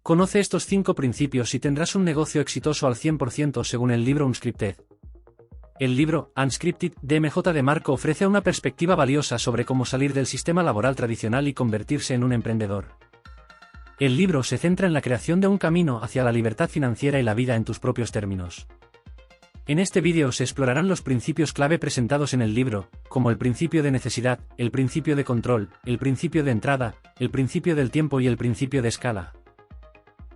Conoce estos 5 principios y tendrás un negocio exitoso al 100% según el libro Unscripted. El libro Unscripted de MJ DeMarco ofrece una perspectiva valiosa sobre cómo salir del sistema laboral tradicional y convertirse en un emprendedor. El libro se centra en la creación de un camino hacia la libertad financiera y la vida en tus propios términos. En este vídeo se explorarán los principios clave presentados en el libro, como el principio de necesidad, el principio de control, el principio de entrada, el principio del tiempo y el principio de escala.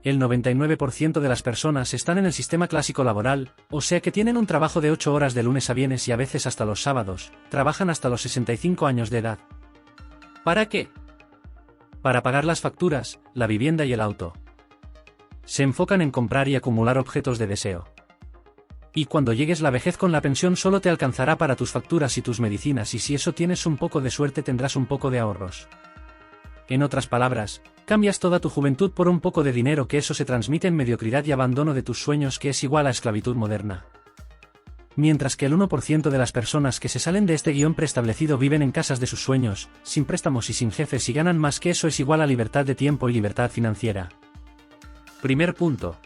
El 99% de las personas están en el sistema clásico laboral, o sea que tienen un trabajo de 8 horas de lunes a viernes y a veces hasta los sábados, trabajan hasta los 65 años de edad. ¿Para qué? Para pagar las facturas, la vivienda y el auto. Se enfocan en comprar y acumular objetos de deseo. Y cuando llegues la vejez con la pensión solo te alcanzará para tus facturas y tus medicinas, y si eso tienes un poco de suerte tendrás un poco de ahorros. En otras palabras, cambias toda tu juventud por un poco de dinero, que eso se transmite en mediocridad y abandono de tus sueños, que es igual a esclavitud moderna. Mientras que el 1% de las personas que se salen de este guión preestablecido viven en casas de sus sueños, sin préstamos y sin jefes, y ganan más, que eso es igual a libertad de tiempo y libertad financiera. Primer punto.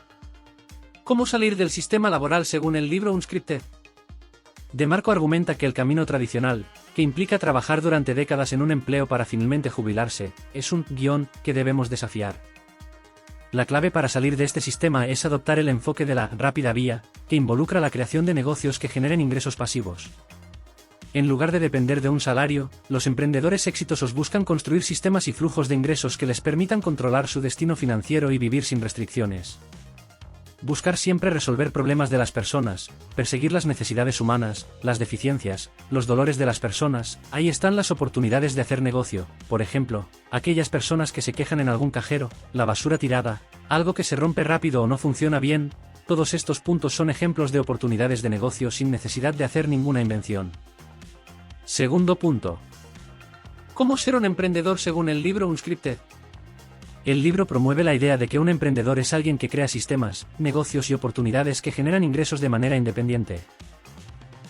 ¿Cómo salir del sistema laboral según el libro Unscripted? DeMarco argumenta que el camino tradicional, que implica trabajar durante décadas en un empleo para finalmente jubilarse, es un guión que debemos desafiar. La clave para salir de este sistema es adoptar el enfoque de la rápida vía, que involucra la creación de negocios que generen ingresos pasivos. En lugar de depender de un salario, los emprendedores exitosos buscan construir sistemas y flujos de ingresos que les permitan controlar su destino financiero y vivir sin restricciones. Buscar siempre resolver problemas de las personas, perseguir las necesidades humanas, las deficiencias, los dolores de las personas, ahí están las oportunidades de hacer negocio. Por ejemplo, aquellas personas que se quejan en algún cajero, la basura tirada, algo que se rompe rápido o no funciona bien, todos estos puntos son ejemplos de oportunidades de negocio sin necesidad de hacer ninguna invención. Segundo punto. ¿Cómo ser un emprendedor según el libro Unscripted? El libro promueve la idea de que un emprendedor es alguien que crea sistemas, negocios y oportunidades que generan ingresos de manera independiente.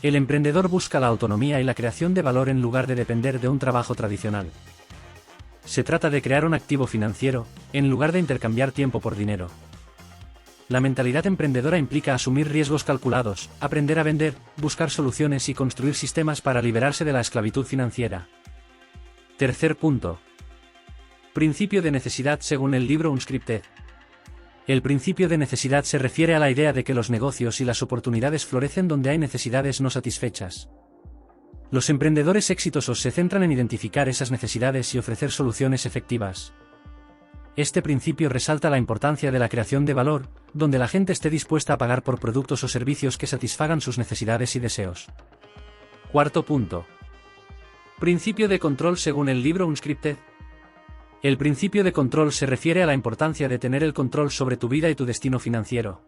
El emprendedor busca la autonomía y la creación de valor en lugar de depender de un trabajo tradicional. Se trata de crear un activo financiero, en lugar de intercambiar tiempo por dinero. La mentalidad emprendedora implica asumir riesgos calculados, aprender a vender, buscar soluciones y construir sistemas para liberarse de la esclavitud financiera. Tercer punto. Principio de necesidad según el libro Unscripted. El principio de necesidad se refiere a la idea de que los negocios y las oportunidades florecen donde hay necesidades no satisfechas. Los emprendedores exitosos se centran en identificar esas necesidades y ofrecer soluciones efectivas. Este principio resalta la importancia de la creación de valor, donde la gente esté dispuesta a pagar por productos o servicios que satisfagan sus necesidades y deseos. Cuarto punto. Principio de control según el libro Unscripted. El principio de control se refiere a la importancia de tener el control sobre tu vida y tu destino financiero.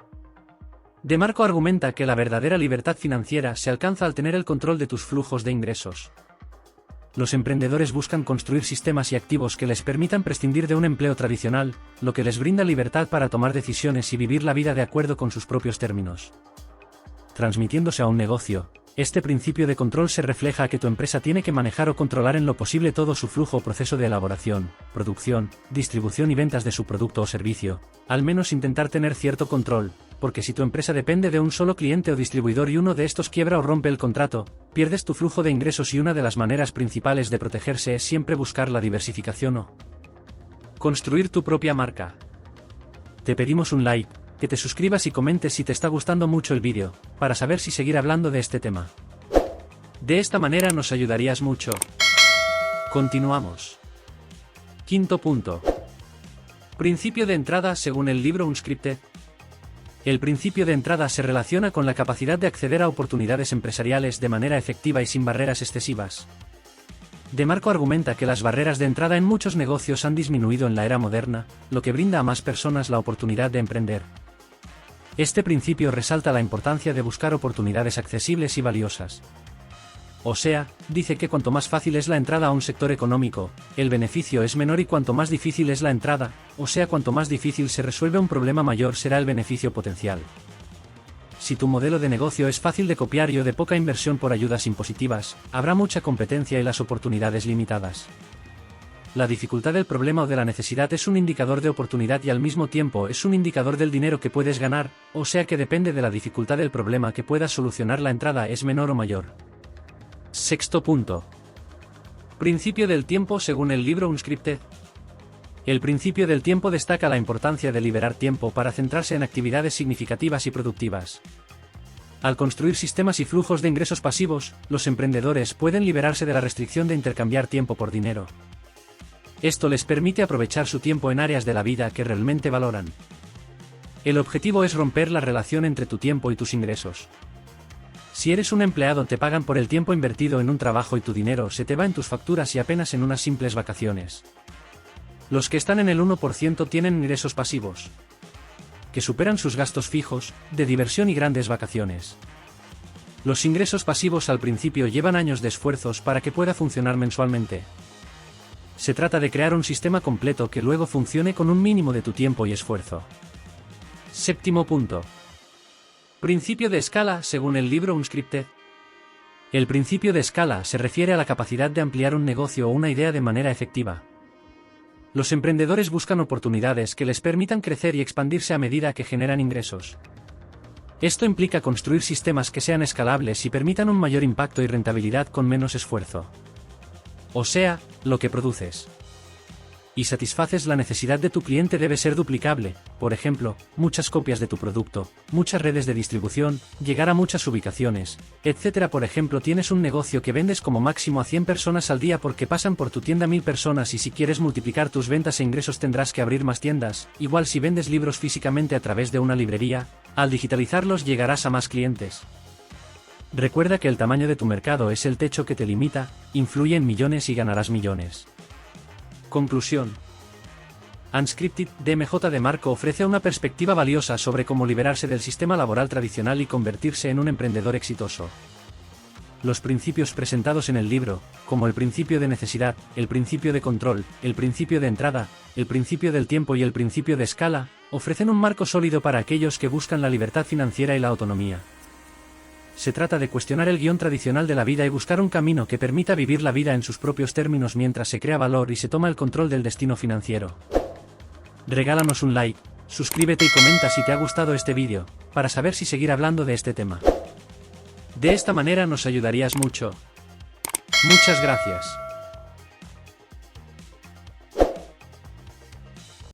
DeMarco argumenta que la verdadera libertad financiera se alcanza al tener el control de tus flujos de ingresos. Los emprendedores buscan construir sistemas y activos que les permitan prescindir de un empleo tradicional, lo que les brinda libertad para tomar decisiones y vivir la vida de acuerdo con sus propios términos. Transmitiéndose a un negocio, este principio de control se refleja a que tu empresa tiene que manejar o controlar en lo posible todo su flujo o proceso de elaboración, producción, distribución y ventas de su producto o servicio, al menos intentar tener cierto control, porque si tu empresa depende de un solo cliente o distribuidor y uno de estos quiebra o rompe el contrato, pierdes tu flujo de ingresos, y una de las maneras principales de protegerse es siempre buscar la diversificación o construir tu propia marca. Te pedimos un like, que te suscribas y comentes si te está gustando mucho el vídeo, para saber si seguir hablando de este tema. De esta manera nos ayudarías mucho. Continuamos. Quinto punto. Principio de entrada según el libro Unscripted. El principio de entrada se relaciona con la capacidad de acceder a oportunidades empresariales de manera efectiva y sin barreras excesivas. DeMarco argumenta que las barreras de entrada en muchos negocios han disminuido en la era moderna, lo que brinda a más personas la oportunidad de emprender. Este principio resalta la importancia de buscar oportunidades accesibles y valiosas. O sea, dice que cuanto más fácil es la entrada a un sector económico, el beneficio es menor, y cuanto más difícil es la entrada, o sea, cuanto más difícil se resuelve un problema, mayor será el beneficio potencial. Si tu modelo de negocio es fácil de copiar y o de poca inversión por ayudas impositivas, habrá mucha competencia y las oportunidades limitadas. La dificultad del problema o de la necesidad es un indicador de oportunidad y al mismo tiempo es un indicador del dinero que puedes ganar, o sea que depende de la dificultad del problema que puedas solucionar, la entrada es menor o mayor. Sexto punto. Principio del tiempo según el libro Unscripted. El principio del tiempo destaca la importancia de liberar tiempo para centrarse en actividades significativas y productivas. Al construir sistemas y flujos de ingresos pasivos, los emprendedores pueden liberarse de la restricción de intercambiar tiempo por dinero. Esto les permite aprovechar su tiempo en áreas de la vida que realmente valoran. El objetivo es romper la relación entre tu tiempo y tus ingresos. Si eres un empleado, te pagan por el tiempo invertido en un trabajo y tu dinero se te va en tus facturas y apenas en unas simples vacaciones. Los que están en el 1% tienen ingresos pasivos, que superan sus gastos fijos, de diversión y grandes vacaciones. Los ingresos pasivos al principio llevan años de esfuerzos para que pueda funcionar mensualmente. Se trata de crear un sistema completo que luego funcione con un mínimo de tu tiempo y esfuerzo. Séptimo punto. Principio de escala según el libro Unscripted. El principio de escala se refiere a la capacidad de ampliar un negocio o una idea de manera efectiva. Los emprendedores buscan oportunidades que les permitan crecer y expandirse a medida que generan ingresos. Esto implica construir sistemas que sean escalables y permitan un mayor impacto y rentabilidad con menos esfuerzo. O sea, lo que produces y satisfaces la necesidad de tu cliente debe ser duplicable, por ejemplo, muchas copias de tu producto, muchas redes de distribución, llegar a muchas ubicaciones, etc. Por ejemplo, tienes un negocio que vendes como máximo a 100 personas al día porque pasan por tu tienda 1000 personas y si quieres multiplicar tus ventas e ingresos tendrás que abrir más tiendas, igual si vendes libros físicamente a través de una librería, al digitalizarlos llegarás a más clientes. Recuerda que el tamaño de tu mercado es el techo que te limita, influye en millones y ganarás millones. Conclusión. Unscripted, de MJ DeMarco ofrece una perspectiva valiosa sobre cómo liberarse del sistema laboral tradicional y convertirse en un emprendedor exitoso. Los principios presentados en el libro, como el principio de necesidad, el principio de control, el principio de entrada, el principio del tiempo y el principio de escala, ofrecen un marco sólido para aquellos que buscan la libertad financiera y la autonomía. Se trata de cuestionar el guión tradicional de la vida y buscar un camino que permita vivir la vida en sus propios términos mientras se crea valor y se toma el control del destino financiero. Regálanos un like, suscríbete y comenta si te ha gustado este vídeo, para saber si seguir hablando de este tema. De esta manera nos ayudarías mucho. Muchas gracias.